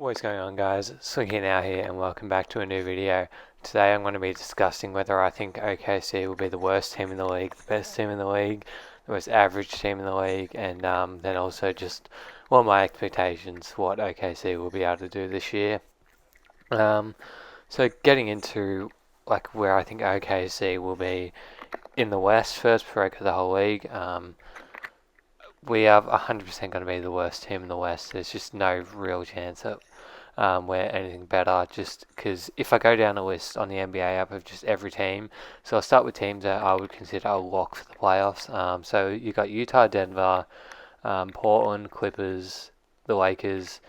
What's going on, guys? Slinky Now here, and welcome back to a new video. Today I'm going to be discussing whether I think OKC will be the worst team in the league, the best team in the league, the most average team in the league, and then also just what my expectations, what OKC will be able to do this year. Um, so getting into like where I think OKC will be in the West first before I go the whole league. We are 100% going to be the worst team in the West. There's just no real chance that we're anything better. Just because if I go down a list on the NBA app of just every team, so I'll start with teams that I would consider a lock for the playoffs. So you got Utah, Denver, Portland, Clippers, the Lakers,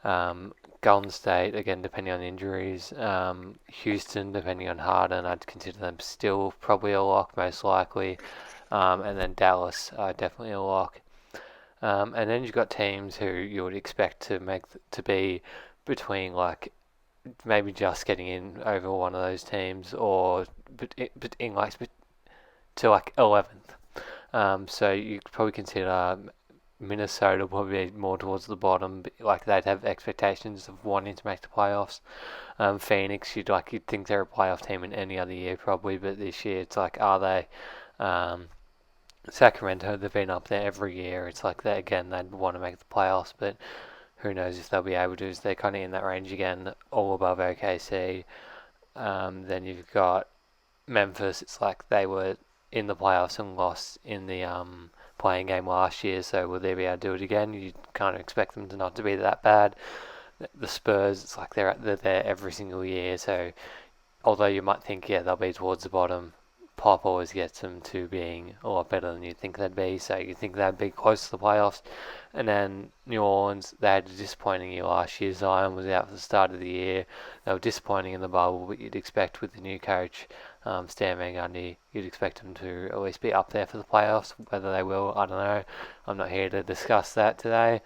Golden State, again depending on injuries, Houston depending on Harden. I'd consider them still probably a lock most likely, and then Dallas definitely a lock. And then you've got teams who you would expect to be between like maybe just getting in over one of those teams or but in like to like 11th. So you could probably consider Minnesota probably more towards the bottom. Like they'd have expectations of wanting to make the playoffs. Phoenix, you'd think they're a playoff team in any other year probably, but this year it's like, are they? Sacramento, they've been up there every year. It's like that again. They'd want to make the playoffs, but who knows if they'll be able to? They're kind of in that range again, all above OKC. Then you've got Memphis. It's like they were in the playoffs and lost in the playing game last year. So will they be able to do it again? You kind of expect them to not to be that bad. The Spurs, it's like they're there every single year. So although you might think they'll be towards the bottom, Pop always gets them to being a lot better than you think they'd be, so you think they'd be close to the playoffs. And then New Orleans, they had a disappointing year last year. Zion was out for the start of the year. They were disappointing in the bubble, but you'd expect with the new coach, Stan Van Gundy, you'd expect them to at least be up there for the playoffs. Whether they will, I don't know. I'm not here to discuss that today.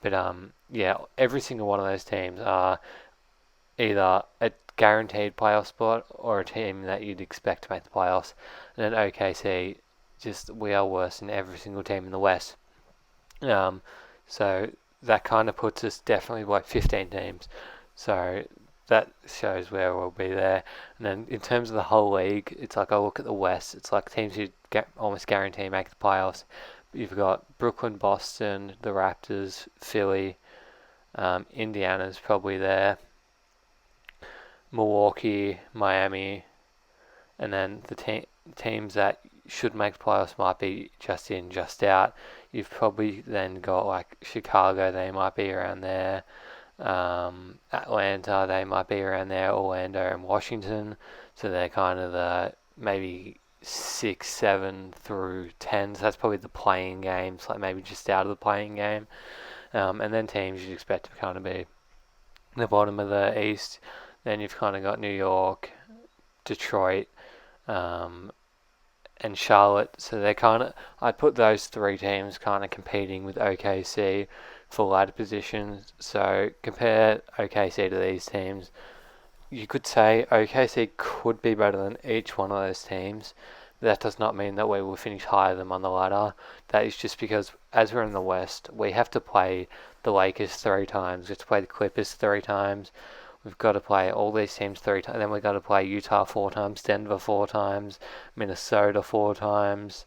But every single one of those teams are either a guaranteed playoff spot or a team that you'd expect to make the playoffs. And then OKC, just we are worse than every single team in the West. So that kind of puts us definitely like 15 teams. So that shows where we'll be there. And then in terms of the whole league, it's like I look at the West. It's like teams who almost guarantee make the playoffs. You've got Brooklyn, Boston, the Raptors, Philly, Indiana's probably there. Milwaukee, Miami, and then the teams that should make playoffs might be just in, just out. You've probably then got like Chicago, they might be around there. Atlanta, they might be around there. Orlando and Washington, so they're kind of the maybe 6, 7 through 10. So that's probably the playing games, like maybe just out of the playing game. And then teams you'd expect to kind of be the bottom of the East. Then you've kind of got New York, Detroit, and Charlotte. So they're kind of, I'd put those three teams kind of competing with OKC for ladder positions. So compare OKC to these teams. You could say OKC could be better than each one of those teams. That does not mean that we will finish higher than them on the ladder. That is just because as we're in the West, we have to play the Lakers 3 times. We have to play the Clippers 3 times. We've got to play all these teams 3 times. Then we've got to play Utah 4 times, Denver 4 times, Minnesota 4 times,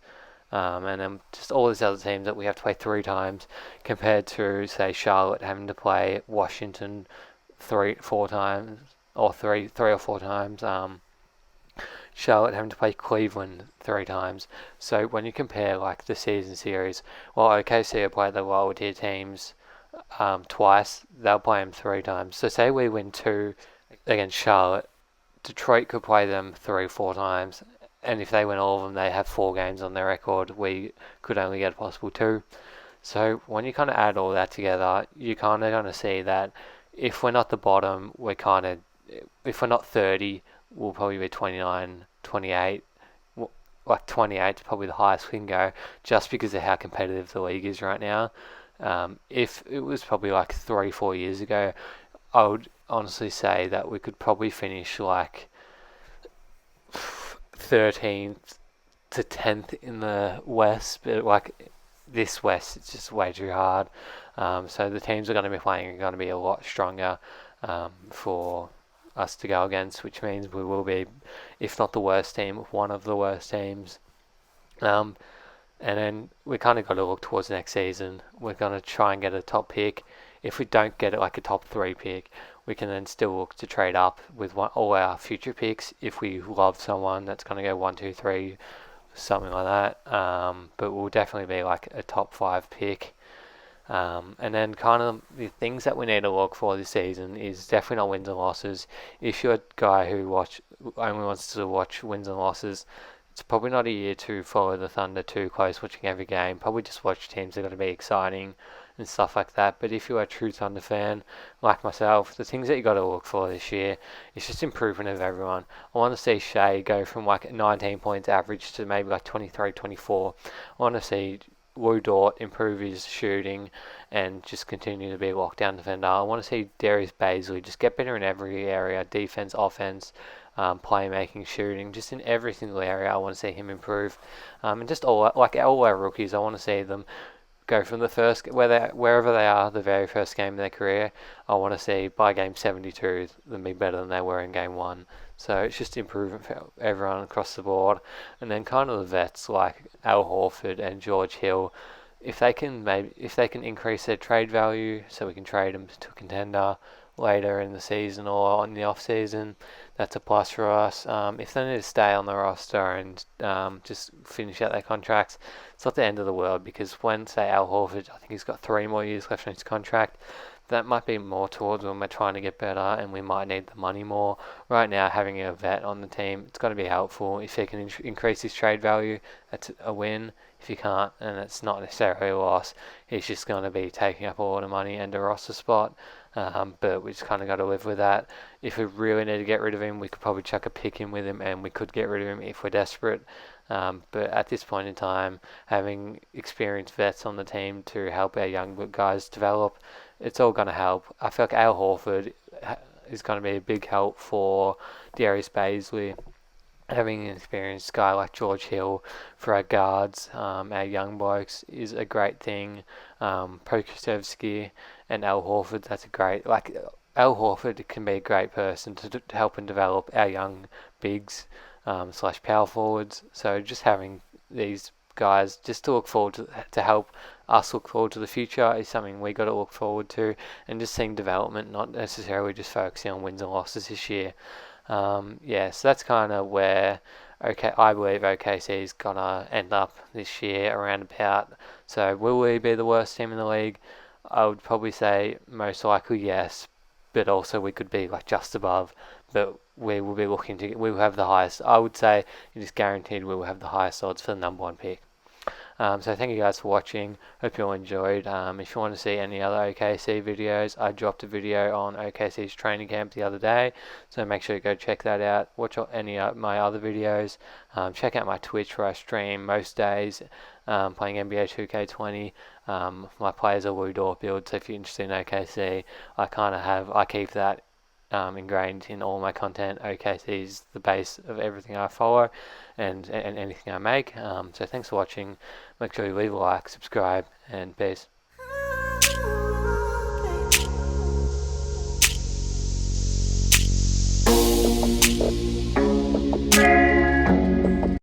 and then just all these other teams that we have to play 3 times compared to, say, Charlotte having to play Washington 4 times, or 3 or 4 times. Charlotte having to play Cleveland 3 times. So when you compare like the season series, well, OKC will play the lower tier teams twice, they'll play them 3 times. So say we win 2 against Charlotte, Detroit could play them 3, 4 times, and if they win all of them, they have 4 games on their record. We could only get a possible 2. So when you kind of add all that together, you kind of going to see that if we're not the bottom, if we're not 30, we'll probably be 29, 28. Like 28 is probably the highest we can go, just because of how competitive the league is right now. If it was probably like 3, 4 years ago, I would honestly say that we could probably finish like 13th to 10th in the West, but like this West, it's just way too hard. So the teams are going to be playing are going to be a lot stronger for us to go against, which means we will be, if not the worst team, one of the worst teams. Um, and then we kind of got to look towards next season. We're going to try and get a top pick. If we don't get it like a top 3 pick, we can then still look to trade up with all our future picks if we love someone that's going to go 1, 2, 3, something like that. But we'll definitely be like a top 5 pick. And then kind of the things that we need to look for this season is definitely not wins and losses. If you're a guy who only wants to watch wins and losses, it's probably not a year to follow the Thunder too close, watching every game. Probably just watch teams that are going to be exciting and stuff like that. But if you're a true Thunder fan, like myself, the things that you got to look for this year is just improvement of everyone. I want to see Shea go from like 19 points average to maybe like 23, 24. I want to see Lou Dort improve his shooting and just continue to be a lockdown defender. I want to see Darius Baisley just get better in every area, defense, offense, playmaking, shooting, just in every single area. I want to see him improve, and just all our rookies. I want to see them go from the first wherever they are, the very first game of their career. I want to see by game 72 them be better than they were in game 1. So it's just improvement for everyone across the board. And then kind of the vets like Al Horford and George Hill, if they can increase their trade value so we can trade them to a contender later in the season or in the off season, that's a plus for us. If they need to stay on the roster and just finish out their contracts, it's not the end of the world, because when, say, Al Horford, I think he's got 3 more years left on his contract, that might be more towards when we're trying to get better and we might need the money more. Right now, having a vet on the team, it's got to be helpful. If he can increase his trade value, that's a win. If you can't, and it's not necessarily a loss, he's just going to be taking up a lot of money and a roster spot. But we just kind of got to live with that. If we really need to get rid of him, we could probably chuck a pick in with him, and we could get rid of him if we're desperate. But at this point in time, having experienced vets on the team to help our young guys develop, it's all going to help. I feel like Al Horford is going to be a big help for Darius Baisley. Having an experienced guy like George Hill for our guards, our young blokes, is a great thing. Pokusevski and Al Horford, that's a great... Al Horford can be a great person to help and develop our young bigs slash power forwards. So just having these guys just to look forward to help us look forward to the future is something we got to look forward to, and just seeing development, not necessarily just focusing on wins and losses this year. So that's kind of where I believe OKC is going to end up this year around about. So will we be the worst team in the league? I would probably say most likely yes, but also we could be like just above. But we will be we will have the highest. I would say it is guaranteed we will have the highest odds for the number 1 pick. So thank you guys for watching. Hope you all enjoyed. If you want to see any other OKC videos, I dropped a video on OKC's training camp the other day, so make sure you go check that out. Watch any of my other videos. Check out my Twitch where I stream most days playing NBA 2K20. My players are Lou Dort build, so if you're interested in OKC, I keep that ingrained in all my content. OKC is the base of everything I follow and anything I make. So thanks for watching. Make sure you leave a like, subscribe, and peace.